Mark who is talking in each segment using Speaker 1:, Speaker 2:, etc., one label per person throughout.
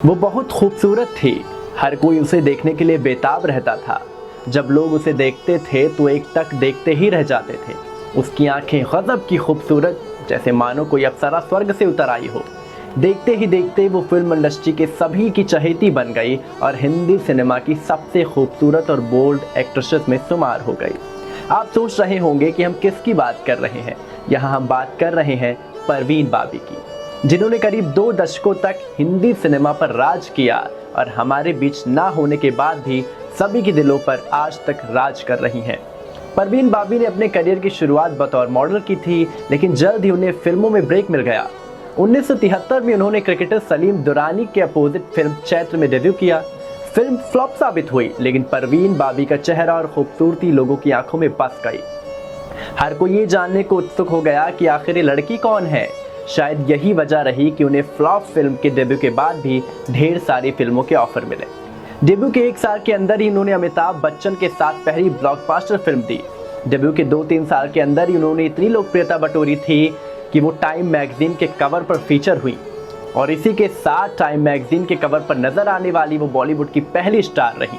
Speaker 1: वो बहुत खूबसूरत थी। हर कोई उसे देखने के लिए बेताब रहता था। जब लोग उसे देखते थे तो एक टक देखते ही रह जाते थे। उसकी आंखें गजब की खूबसूरत, जैसे मानो कोई अप्सरा स्वर्ग से उतर आई हो। देखते ही देखते वो फिल्म इंडस्ट्री के सभी की चहेती बन गई और हिंदी सिनेमा की सबसे खूबसूरत और बोल्ड एक्ट्रेसेस में शुमार हो गई। आप सोच रहे होंगे कि हम किसकी बात कर रहे हैं। यहाँ हम बात कर रहे हैं परवीन बाबी की, जिन्होंने करीब 2 दशकों तक हिंदी सिनेमा पर राज किया और हमारे बीच ना होने के बाद भी सभी के दिलों पर आज तक राज कर रही हैं। परवीन बाबी ने अपने करियर की शुरुआत बतौर मॉडल की थी, लेकिन जल्द ही उन्हें फिल्मों में ब्रेक मिल गया। 1973 में उन्होंने क्रिकेटर सलीम दुरानी के अपोजिट फिल्म चैत्र में डेब्यू किया। फिल्म फ्लॉप साबित हुई, लेकिन परवीन बाबी का चेहरा और खूबसूरती लोगों की आंखों में बस गई। हर कोई ये जानने को उत्सुक हो गया कि आखिर ये लड़की कौन है। शायद यही वजह रही कि उन्हें फ्लॉप फिल्म के डेब्यू के बाद भी ढेर सारी फिल्मों के ऑफर मिले। डेब्यू के 1 साल के अंदर ही उन्होंने अमिताभ बच्चन के साथ पहली ब्लॉकबस्टर फिल्म दी। डेब्यू के 2-3 साल के अंदर ही उन्होंने इतनी लोकप्रियता बटोरी थी कि वो टाइम मैगजीन के कवर पर फीचर हुई और इसी के साथ टाइम मैगजीन के कवर पर नजर आने वाली वो बॉलीवुड की पहली स्टार रही।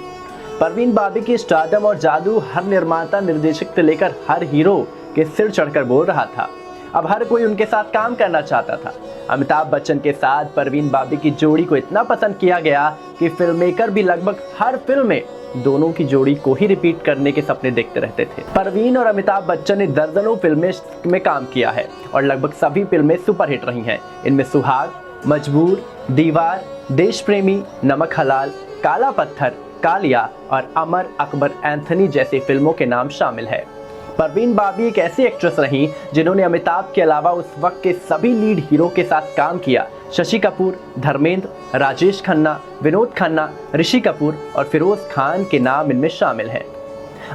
Speaker 1: परवीन बाबी की स्टारडम और जादू हर निर्माता निर्देशक से लेकर हर हीरो के सिर चढ़कर बोल रहा था। अब हर कोई उनके साथ काम करना चाहता था। अमिताभ बच्चन के साथ परवीन बाबी की जोड़ी को इतना पसंद किया गया कि फिल्म मेकर भी लगभग हर फिल्म में दोनों की जोड़ी को ही रिपीट करने के सपने देखते रहते थे। परवीन और अमिताभ बच्चन ने दर्जनों फिल्में में काम किया है और लगभग सभी फिल्में सुपरहिट रही हैं। इनमें सुहाग, मजबूर, दीवार, देश प्रेमी, नमक हलाल, काला पत्थर, कालिया और अमर अकबर एंथनी जैसी फिल्मों के नाम शामिल है। परवीन बाबी एक ऐसी एक्ट्रेस रही जिन्होंने अमिताभ के अलावा उस वक्त के सभी लीड हीरो के साथ काम किया। शशि कपूर, धर्मेंद्र, राजेश खन्ना, विनोद खन्ना, ऋषि कपूर और फिरोज खान के नाम इनमें शामिल हैं।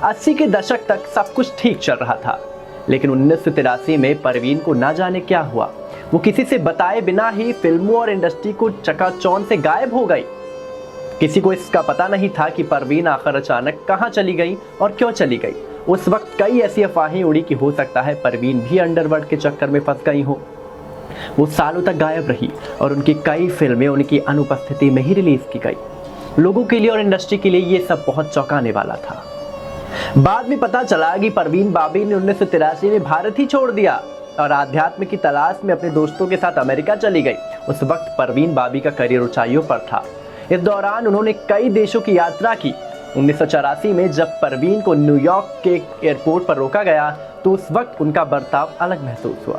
Speaker 1: 80 के दशक तक सब कुछ ठीक चल रहा था, लेकिन 1983 में परवीन को ना जाने क्या हुआ। वो किसी से बताए बिना ही फिल्मों और इंडस्ट्री को चकाचौंध से गायब हो गई। किसी को इसका पता नहीं था कि परवीन आखिर अचानक कहां चली गई और क्यों चली गई। उस वक्त कई ऐसी अफवाहें उड़ी कि हो सकता है परवीन भी अंडरवर्ल्ड के चक्कर में फंस गई हो। वो सालों तक गायब रही और उनकी कई फिल्में उनकी अनुपस्थिति में ही रिलीज की गई। लोगों के लिए और इंडस्ट्री के लिए ये सब बहुत चौंकाने वाला था। बाद में पता चला कि परवीन बाबी ने 1983 में भारत ही छोड़ दिया और आध्यात्म की तलाश में अपने दोस्तों के साथ अमेरिका चली गई। उस वक्त परवीन बाबी का करियर ऊंचाइयों पर था। इस दौरान उन्होंने कई देशों की यात्रा की। 1984 में जब परवीन को न्यूयॉर्क के एयरपोर्ट पर रोका गया तो उस वक्त उनका बर्ताव अलग महसूस हुआ।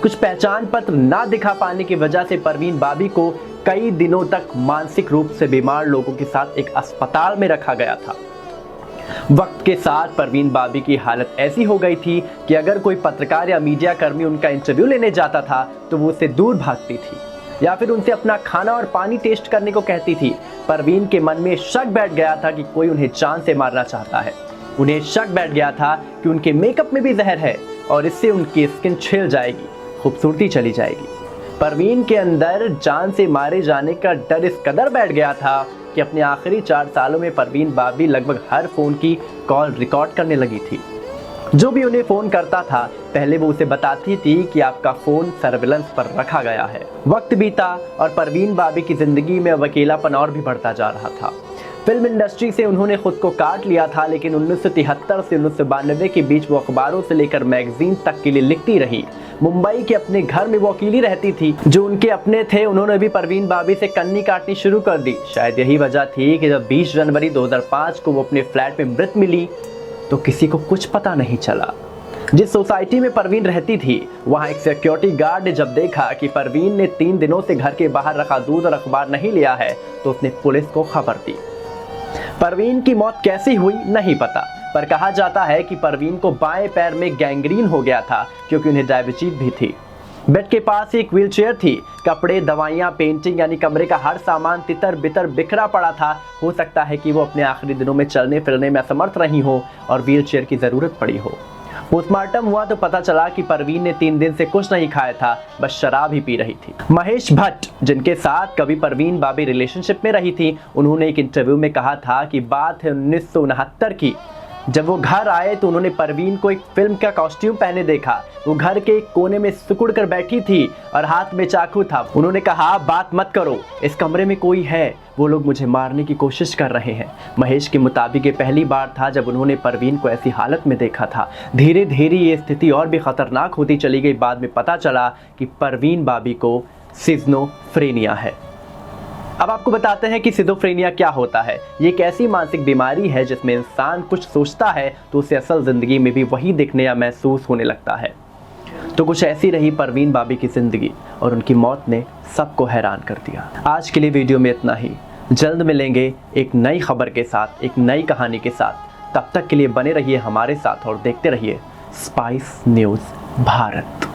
Speaker 1: कुछ पहचान पत्र ना दिखा पाने की वजह से परवीन बाबी को कई दिनों तक मानसिक रूप से बीमार लोगों के साथ एक अस्पताल में रखा गया था। वक्त के साथ परवीन बाबी की हालत ऐसी हो गई थी कि अगर कोई पत्रकार या मीडिया कर्मी उनका इंटरव्यू लेने जाता था तो वो उससे दूर भागती थी या फिर उनसे अपना खाना और पानी टेस्ट करने को कहती थी। परवीन के मन में शक बैठ गया था कि कोई उन्हें जान से मारना चाहता है। उन्हें शक बैठ गया था कि उनके मेकअप में भी जहर है और इससे उनकी स्किन छिल जाएगी, खूबसूरती चली जाएगी। परवीन के अंदर जान से मारे जाने का डर इस कदर बैठ गया था कि अपने आखिरी 4 सालों में परवीन बाबी लगभग हर फोन की कॉल रिकॉर्ड करने लगी थी। जो भी उन्हें फोन करता था पहले वो उसे बताती थी कि आपका फोन सर्विलेंस पर रखा गया है। वक्त बीता और परवीन बाबी की जिंदगी में अकेलापन और भी बढ़ता जा रहा था। फिल्म इंडस्ट्री से उन्होंने खुद को काट लिया था, लेकिन 1973 से 1992 के बीच वो अखबारों से लेकर मैगजीन तक के लिए लिखती रही। मुंबई के अपने घर में वो अकेली रहती थी। जो उनके अपने थे उन्होंने भी परवीन बाबी से कन्नी काटनी शुरू कर दी। शायद यही वजह थी कि जब 20 जनवरी 2005 को वो अपने फ्लैट में मृत मिली तो किसी को कुछ पता नहीं चला। जिस सोसाइटी में परवीन रहती थी वहां एक सिक्योरिटी गार्ड ने जब देखा कि परवीन ने 3 दिनों से घर के बाहर रखा दूध और अखबार नहीं लिया है तो उसने पुलिस को खबर दी। परवीन की मौत कैसी हुई नहीं पता, पर कहा जाता है कि परवीन को बाएं पैर में गैंग्रीन हो गया था क्योंकि उन्हें डायबिटीज भी थी। बेड के पास एक व्हीलचेयर थी। कपड़े, दवाइयां, पेंटिंग यानी कमरे का हर सामान तितर बितर बिखरा पड़ा था। हो सकता है कि वो अपने आखिरी दिनों में चलने फिरने में असमर्थ रही हो और व्हीलचेयर की जरूरत पड़ी हो। पोस्टमार्टम हुआ तो पता चला कि परवीन ने 3 दिन से कुछ नहीं खाया था, बस शराब ही पी रही थी। महेश भट्ट, जिनके साथ कभी परवीन बाबी रिलेशनशिप में रही थी, उन्होंने एक इंटरव्यू में कहा था कि बात है 1969 की, जब वो घर आए तो उन्होंने परवीन को एक फिल्म का कॉस्ट्यूम पहने देखा। वो घर के एक कोने में सिकुड़ कर बैठी थी और हाथ में चाकू था। उन्होंने कहा, बात मत करो, इस कमरे में कोई है, वो लोग मुझे मारने की कोशिश कर रहे हैं। महेश के मुताबिक ये पहली बार था जब उन्होंने परवीन को ऐसी हालत में देखा था। धीरे धीरे ये स्थिति और भी खतरनाक होती चली गई। बाद में पता चला कि परवीन भाभी को सिज़ोफ्रेनिया है। अब आपको बताते हैं कि सिज़ोफ्रेनिया क्या होता है। ये एक ऐसी मानसिक बीमारी है जिसमें इंसान कुछ सोचता है तो उसे असल ज़िंदगी में भी वही दिखने या महसूस होने लगता है। तो कुछ ऐसी रही परवीन भाभी की ज़िंदगी और उनकी मौत ने सबको हैरान कर दिया। आज के लिए वीडियो में इतना ही। जल्द मिलेंगे एक नई खबर के साथ, एक नई कहानी के साथ। तब तक के लिए बने रहिए हमारे साथ और देखते रहिए स्पाइस न्यूज़ भारत।